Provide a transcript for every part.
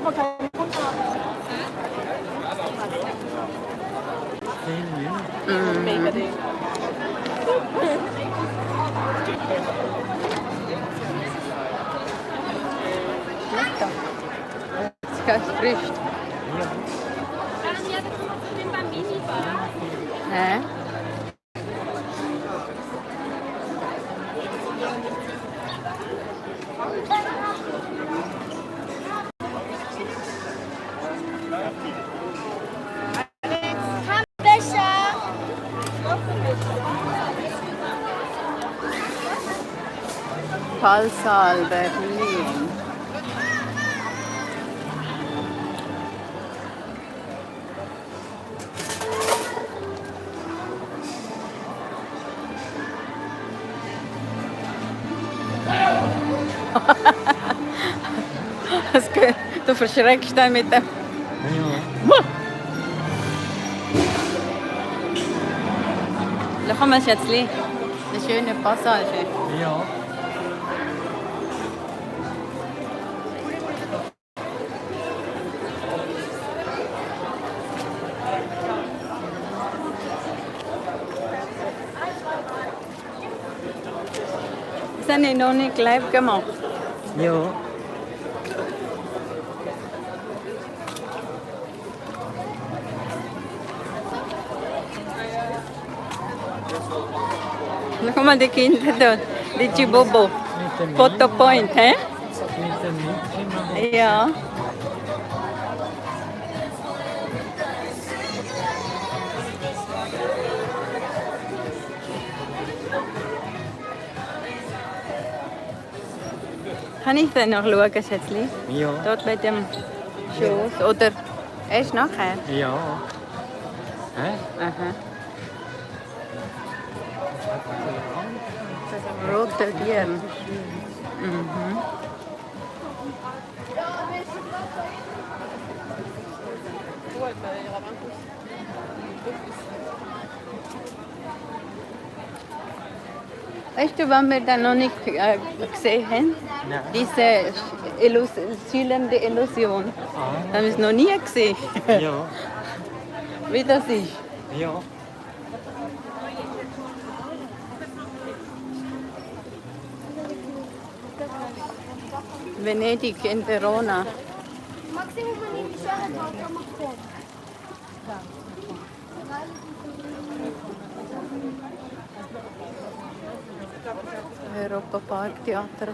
aber keine Kunden haben. Mega Ding. Lecker. Das ist ganz frisch. Hä? Fallsaal Berlin. Du verschreckst dann mit dem. Ja. Da kommen wir jetzt eine schöne Passage. Ja. Das habe ich noch nicht live gemacht. Ja. Da kommen die Kinder da, die Chibobo. Photo Point, hä? Mit dem Mädchen. Ja. Kann ich dann noch schauen, Schätzli? Ja. Dort bei dem Schoß. Oder erst nachher? Ja. Hä? Aha. Rote Bier. Mhm. Weißt du, was wir da noch nicht gesehen haben? Nein. Diese schillernde Illusion. Ah. Haben wir es noch nie gesehen, Ja. wie das ist. Ja. Venedig in Verona. Europa Park Theater.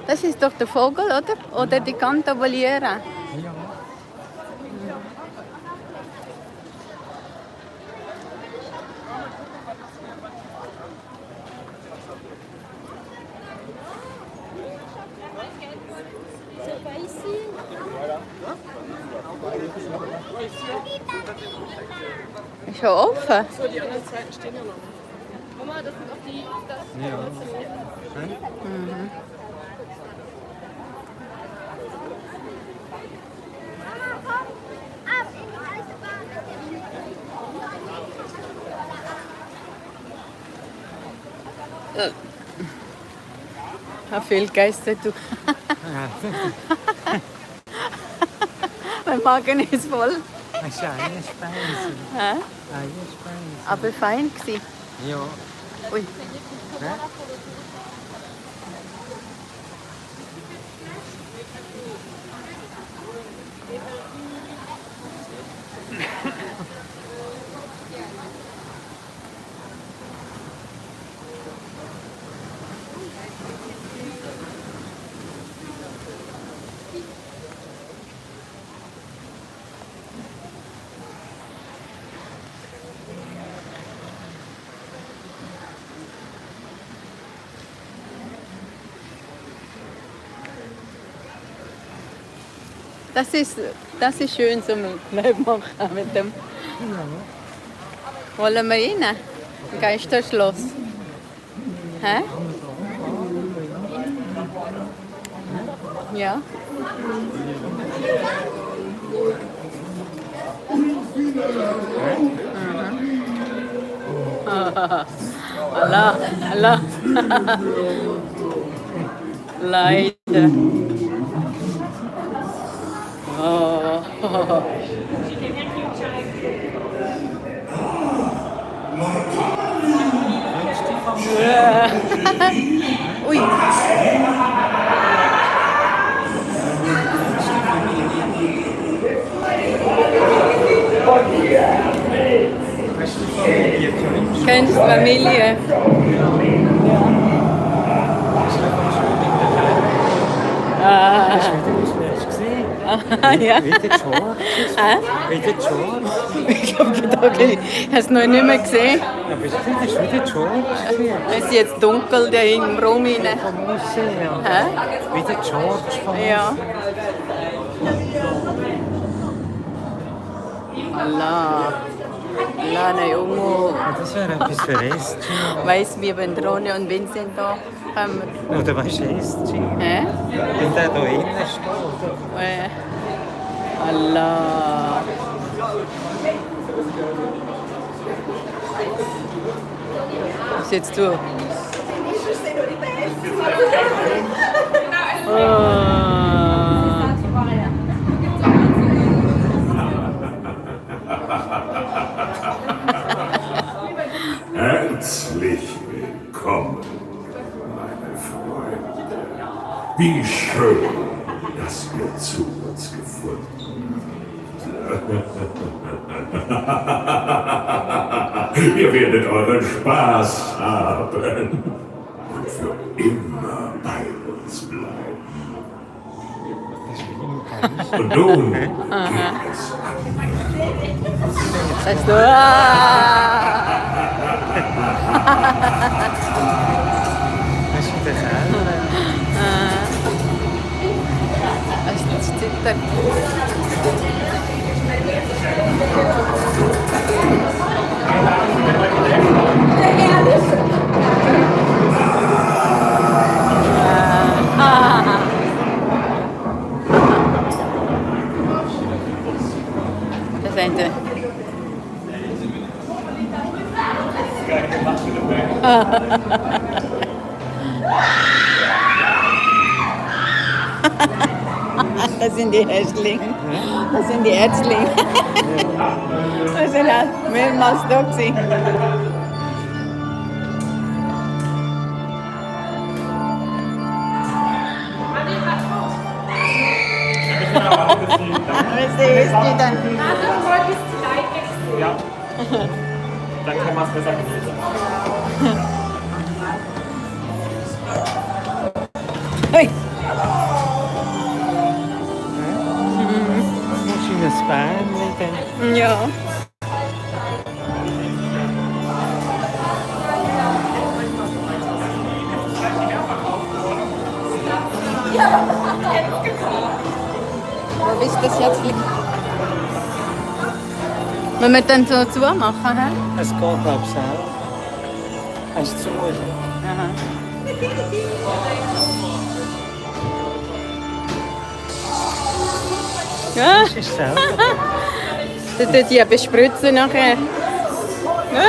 Das ist doch der Vogel, oder? Oder die Cantaboliera? Ja. Ist schon offen. So, die anderen Zeiten stehen ja noch. Mama, das sind auch die. Ja. Mhm. Viel Geister, du. Mein Magen ist voll. Das ist eine Speise. Hä? Eine Speise. Aber fein gsi. Ja. Ui. Hä? Das ist schön zum machen mit dem. Wollen wir rein? Ein Geisterschloss. Hä? Ja. Allah, Allah. Leider. Oh. Ui. Kennst du Familie? Ah. Ja. Wie der George? Wie der George? Ich habe gedacht, ich habe es noch nicht mehr gesehen. Ja, bist du das wie der George? Es ist jetzt dunkel da im Raum rein. Vom Museum. Hä? Wie der George vom Ja. Allah. Lana Jungo. Ja, das wäre etwas für Esci. Weiss wie wenn Ronja und Vincent da kommen. Oder weißt du, Esci? Hä? Wenn der da innen steht. Allah. Was jetzt du? Herzlich willkommen, meine Freunde. Wie schön, dass ihr zu uns gefunden habt. Ihr werdet euren Spaß haben und für immer bei uns bleiben. Und nun geht es Sagst du? Weißt du, der Kerl? Das ist zittert. Das Ende. Das sind die Hässlinge. Das sind die Ärztlinge. Das sind halt mehrmals da gewesen. Was ist die dann? Ja. Dann kann man es besser genießen. Hey! Musst du in ein Bähnchen dann? Ja. Wo ist das jetzt? Wenn wir dann so zumachen, hä? Es geht, glaube ich, auch. Hast du zu? Aha. Ja, Das ist selber. das tut die bespritzen nachher. Hä?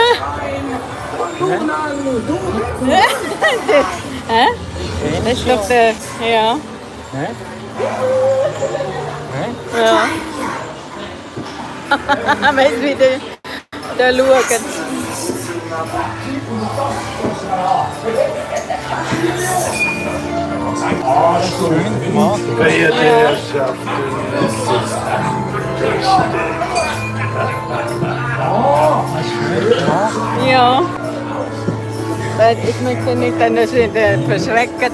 Das ist doch der. Ja. Hä? Hä? Ja. Weißt du, wie die da schauen? Schön gemacht. Verehrte Herrschaften, es ist Ja. Ich möchte nicht, dass sie verschrecken.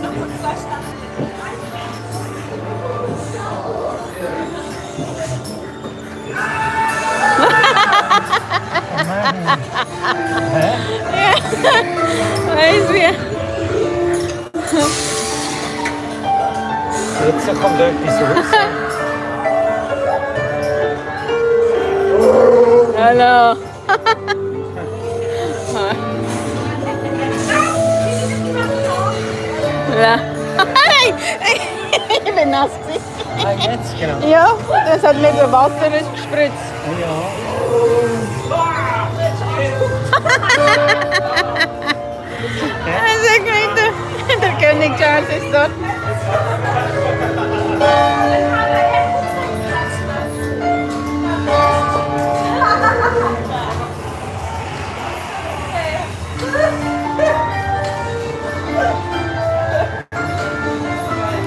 Weißt du wie? Jetzt kommt etwas raus. Hallo. Ja. Ich bin nass gewesen. Ah, jetzt genau. Ja, das hat mit dem Wasser gespritzt. Ja. Also, der König Charles ist dort.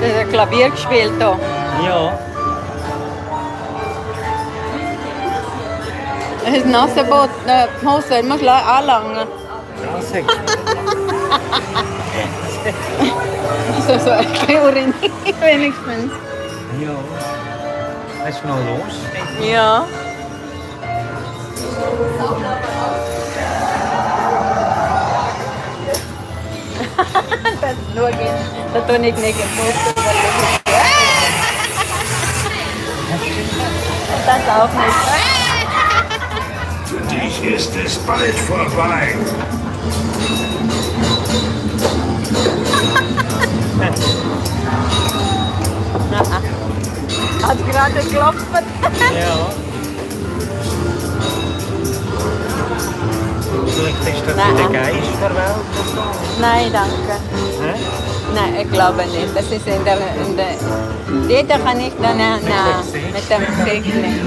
Das hat Klavier gespielt hier. Ja. Das ist ein Nassenboot, die Hose, man muss anlangen. Also, So ein bisschen Urin, wenigstens. ja. Hast du noch los? Ja. Das nur geht. Da tue ich nicht gepostet. Das auch nicht. Für dich ist es bald vorbei. Hat gerade geklopft. Ja. Vielleicht ist das Nein. für den Geist der Welt oder so. Nein, danke. Hä? Nein, ich glaube nicht. Das ist in der Lieder kann ich dann mit dem Gesicht nicht.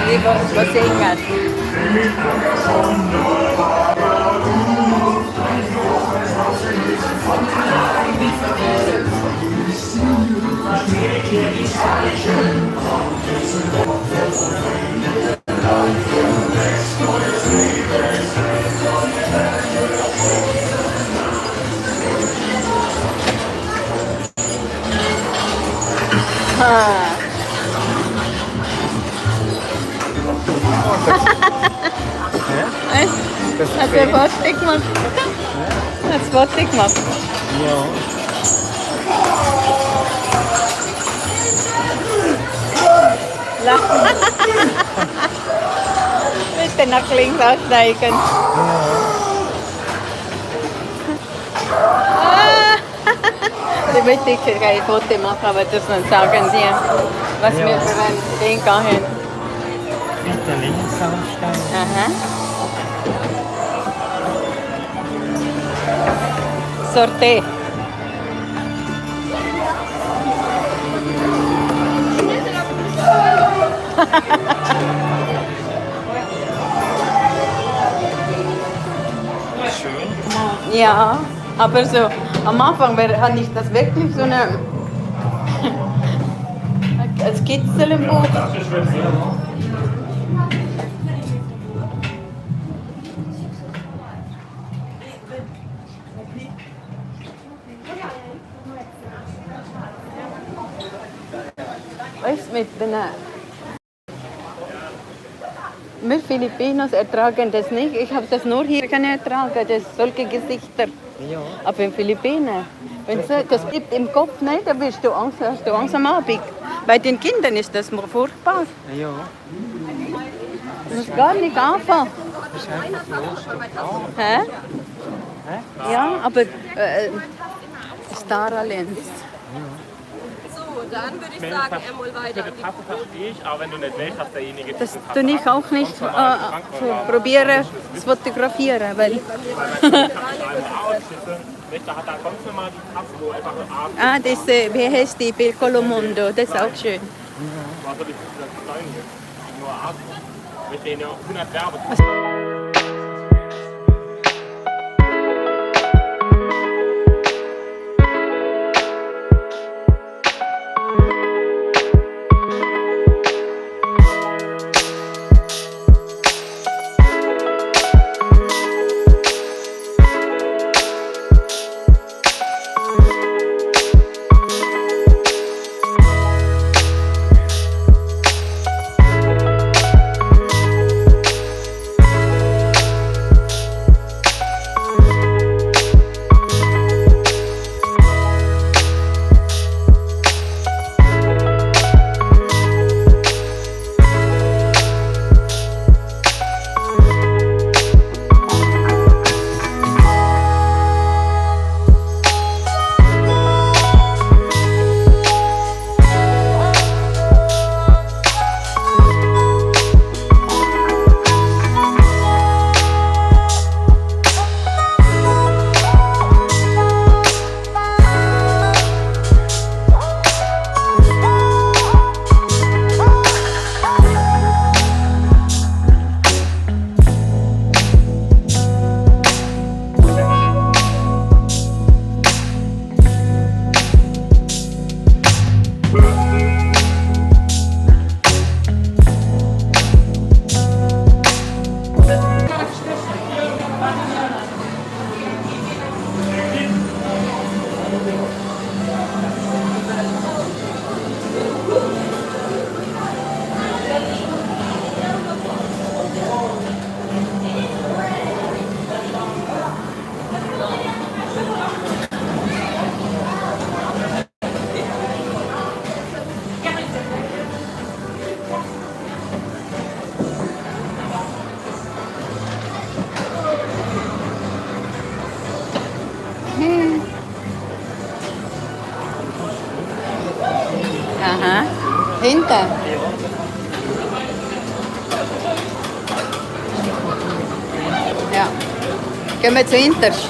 Lieber was singen. Hat er Foto gemacht? Hat es Foto gemacht? Ja. Bitte nach links aussteigen. Ich möchte kein Foto machen, aber das dann sagen sie, was Ja. wir für ein Ding haben. Bitte links aussteigen. Aha. Sortee. Schön. Ja, aber so am Anfang hatte ich das wirklich so eine Skizze im Buch. Weißt du, mit den wir Filipinos ertragen das nicht. Ich habe das nur hier kann ertragen, das solche Gesichter. Ja. Aber in Philippinen, wenn das bleibt im Kopf, nicht, dann hast du Angst am Abend. Bei den Kindern ist das furchtbar. Ja. Du musst gar nicht anfangen. Das ist einfach lustig. Hä? Hä? Ja, aber Star Alliance. So, dann würde ich sagen, einmal weiter. Für die Tasse verstehe ich, aber wenn du nicht willst, hast derjenige Das tue ich auch nicht probieren zu fotografieren, weil Da hat dann sonst mal die Tasse, wo einfach abends das, wie heißt die, Piccolo Mundo, das ist auch schön. war so das Kleine. Nur abends. Wir stehen ja 100 Werbe. hinten? Ja. Gehen wir zu hinterst.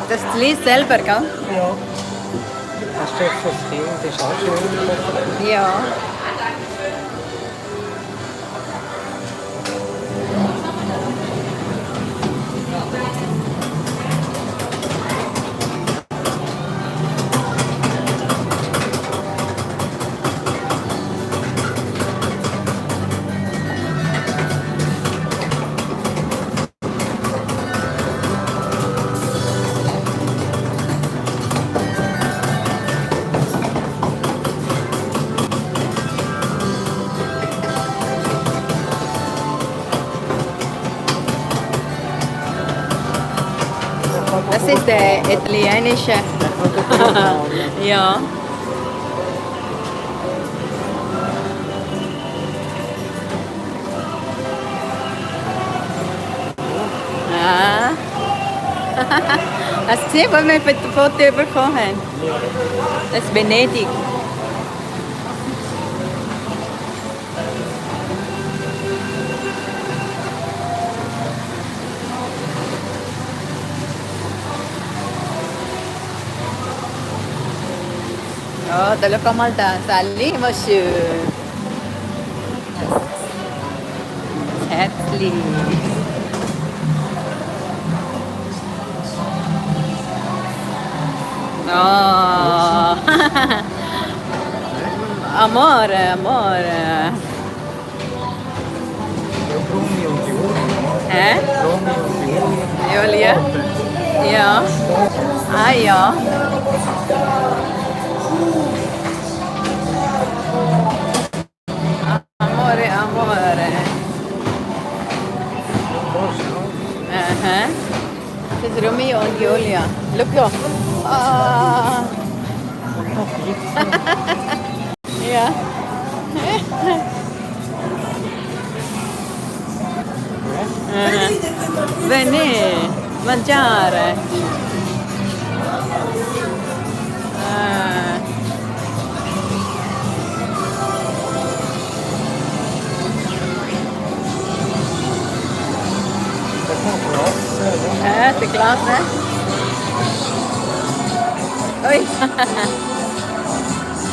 Das liest selber, gell? Ja. Das ist doch fürs Kind, das ist auch schön. Ja. Das ist der italienische. Ja. Ah. Hast du gesehen, wo wir ein Foto bekommen haben? Das ist Venedig. Oh, schau mal da, Sally, was schön. Herzlich. Oh. Amore, amore. Romy und Julia. Hä? Romy und Julia. Julia? Ja. Ah ja. Amore, amore. Aha. Das ist Romeo und Julia. Schau. Ah. Ja. Venì, mangiare. Ah. Die Klasse. Ui.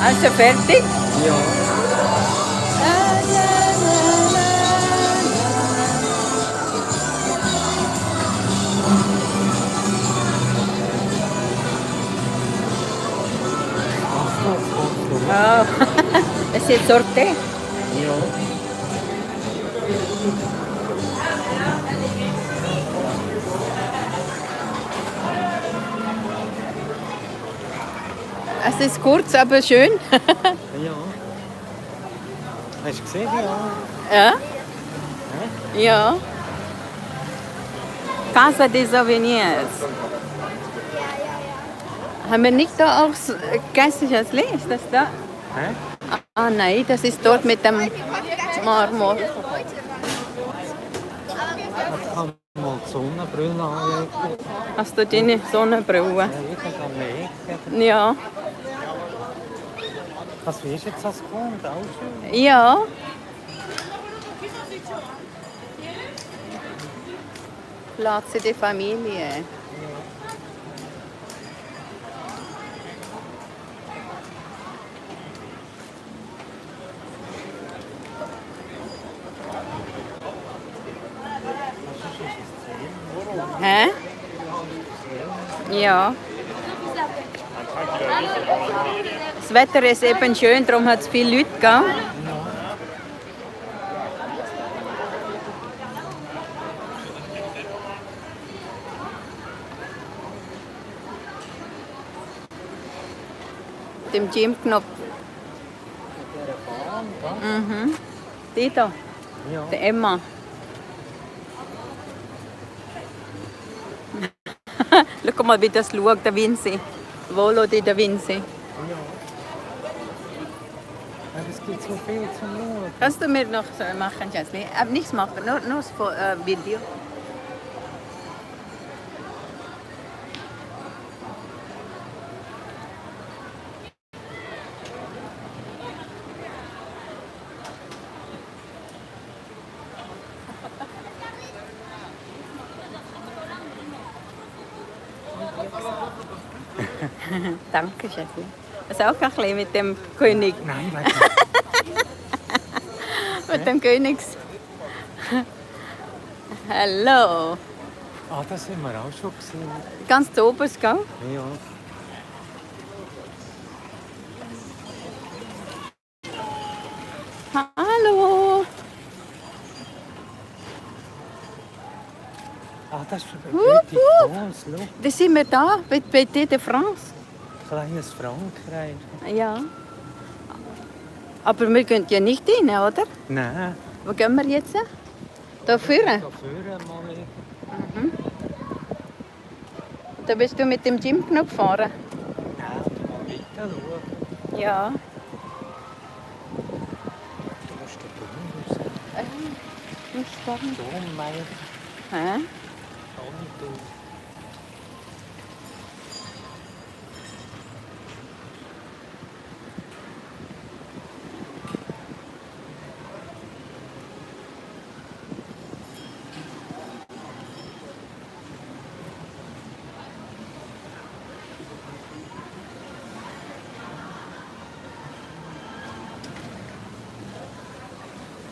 Hast du fertig? Ja. Oh. Es ist Sorte. Ja. Es ist kurz, aber schön. Ja. Hast du gesehen, ja? Ja? Ja. Casa de Souvenirs. Haben wir nicht da auch geistliches Licht? Das da? Hä? Ah nein, das ist dort mit dem Marmor. Ich kann mal die Sonnenbrille anlegen. Hast du deine Sonnenbrille? Ja, ich kann legen. Ja. Was ist jetzt das Grund? Auch schön. Ja. Platz der Familie. Hä? Ja. Das Wetter ist eben schön, darum hat es viele Leute, gell? Dem Gym-Knopf. Mhm. Die da. Ja. Der Emma. Schau mal, wie das schaut, der Vinci. Volo di da Vinci. Ja. Aber es gibt so viel zum Schauen. Kannst du mir noch so machen, Jasmin? Nichts machen, nur das Video. Danke, Schätzchen. Also auch ein bisschen mit dem König. Nein, weiß nicht. Mit dem Königs. Hallo. Ah, das haben wir auch schon gesehen. Ganz zu oberst, gell? Ja. Hallo. Ah, das ist für Petit France, schau. Da sind wir da, bei Petit de France. Kleines Frankreich. Ja. Aber wir gehen ja nicht rein, oder? Nein. Wo gehen wir jetzt? Da vorne? Da vorne mal. Da bist du mit dem Jeep noch gefahren? Nein, mal weiter schauen. Ja. Du musst den Dom raus. Nicht spannend. Dom, Meier. Hä? Dom.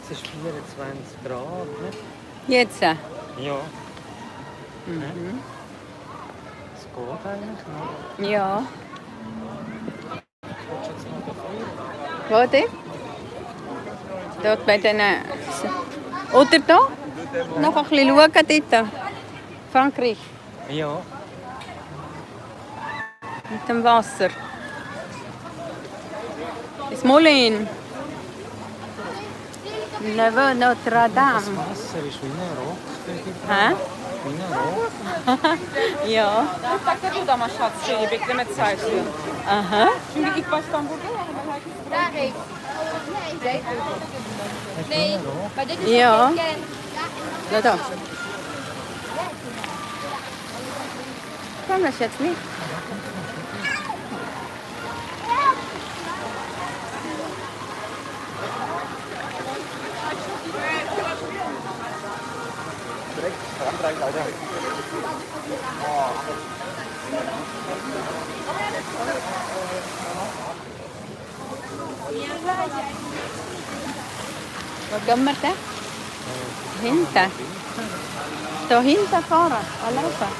Es ist 24 Grad, ne? Jetzt? Ja. Es geht eigentlich noch. Ja. Willst du jetzt mal dafür? Wo denn? Dort bei den... Oder da? Noch ein bisschen schauen dort. Frankreich. Ja. Mit dem Wasser. Das Moulin. Le Notre Das Dame. Wasser ist wie ein Rock. Hä? Wie ein Rock. Ja. Tak to bude, máš šatři, pěkně cajsi. Aha. Şimdi ilk baştan burada Nee, maar dit is Ja. geen Da, da. Komm, das jetzt nicht. Wo gehen wir denn? Hinten. Da hinten fahren, laufen.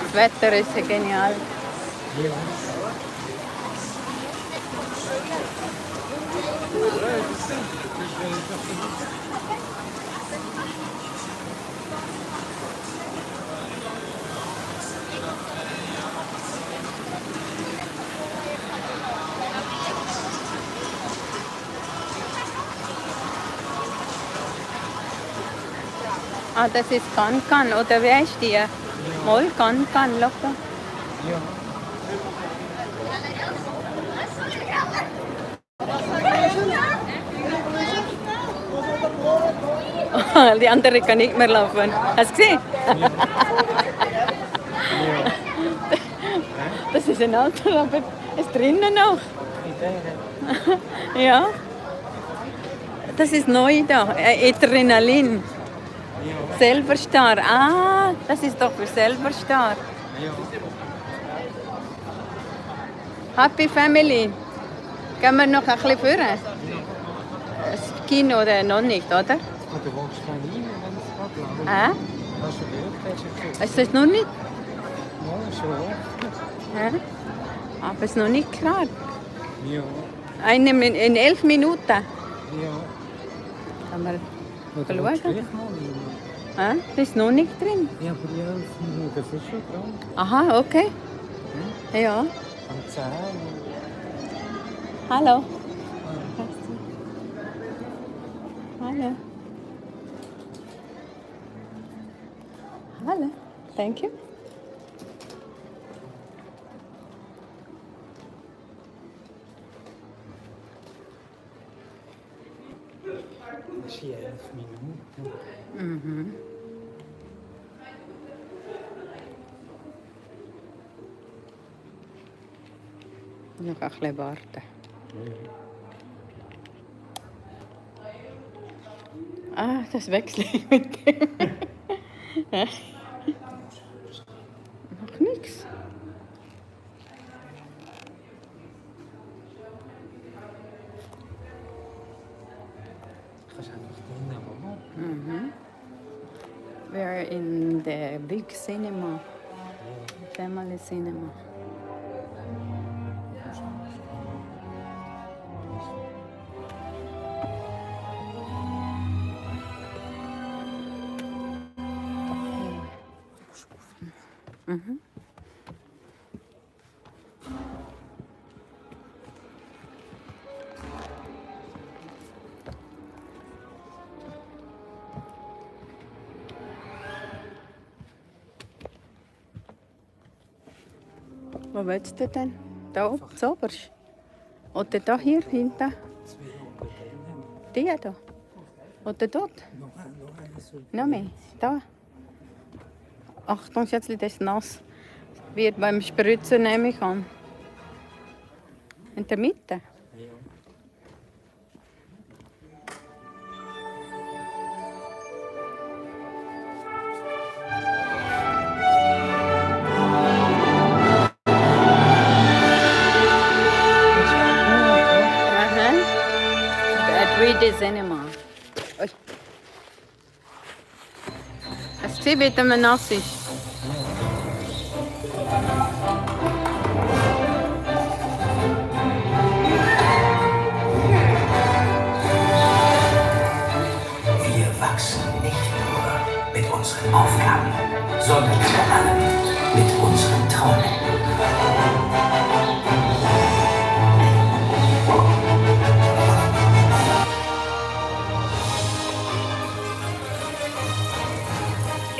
Das Wetter ist ja genial. Ah, das ist Kankan, oder wie heißt die? Mal Kankan, locker. Ja. Die andere kann nicht mehr laufen. Hast du gesehen? Das ist ein Auto, aber ist drinnen noch. Ja. Das ist neu da. Adrenalin. Selber Star. Ah, das ist doch für selber Star. Happy Family. Gehen wir noch ein bisschen führen? Das Kino oder noch nicht, oder? Ah, du willst da rein, wenn es gerade läuft. Hä? Hast du gehört? Ist das noch nicht? Ja, schon. Hä? Aber es ist noch nicht klar. Ja. In 11 Minuten. Ja. Kann man Oder schauen? willst du gleich mal rein? Hä? Das ist noch nicht drin. Ja, aber die 11 Minuten, das ist schon dran. Aha, okay. Ja. Am 10. Hallo. Hallo. Hallo. Thank you. Das ist 11 Minuten. Noch ein bisschen warten. Ah, das wechsle ich mit dem. Noch nichts. Kannst einfach drinnen wohnen. We're in the big cinema. Family cinema. Wo willst du denn? Da oben, zuoberst? Oder da hier hinten? Die da? Oder dort? Noch mehr? Da? Achtung, Schätzchen, das ist nass. Wird beim Spritzen nehme ich an. In der Mitte? The cinema. Ui. Hast du gesehen, wie der nass ist? Wir wachsen nicht nur mit unseren Aufgaben, sondern vor allem mit unseren Träumen.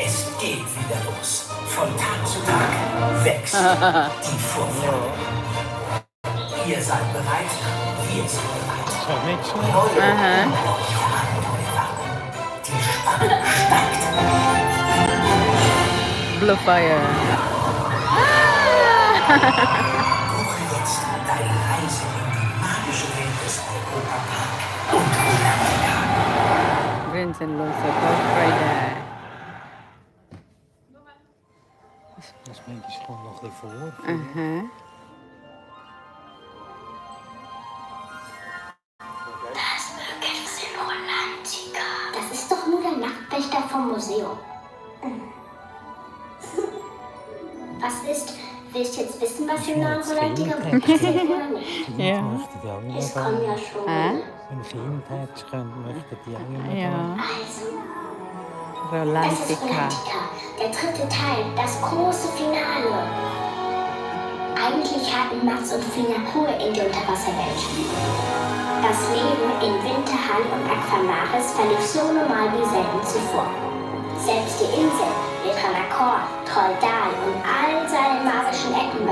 Es geht wieder los. Von Tag zu Tag wächst die Vorfreude. Ihr seid bereit, wir sind bereit. Neue Abenteuer. Die Spannung steigt. Blue Fire. Buche jetzt deine Reise in die magische Welt des Europapark und Rolantica. Grenzenloser Golfrider. Das meine ich schon noch ein bisschen vor. Das ist in Rolantica. Das ist doch nur der Nachtwächter vom Museum. Was ist? Willst du jetzt wissen, was in Rolantica passiert oder nicht? Ja. Es kommen ja schon. Wenn Film hättest, möchten die auch immer Ja. Also, das ist Rolantica. Rolantica, der dritte Teil, das große Finale. Eigentlich hatten Max und Fina Ruhe in die Unterwasserwelt. Das Leben in Winterhall und Aquamaris verlief so normal wie selten zuvor. Selbst die Insel, Letranacor, Trolldal und all seine magischen Ecken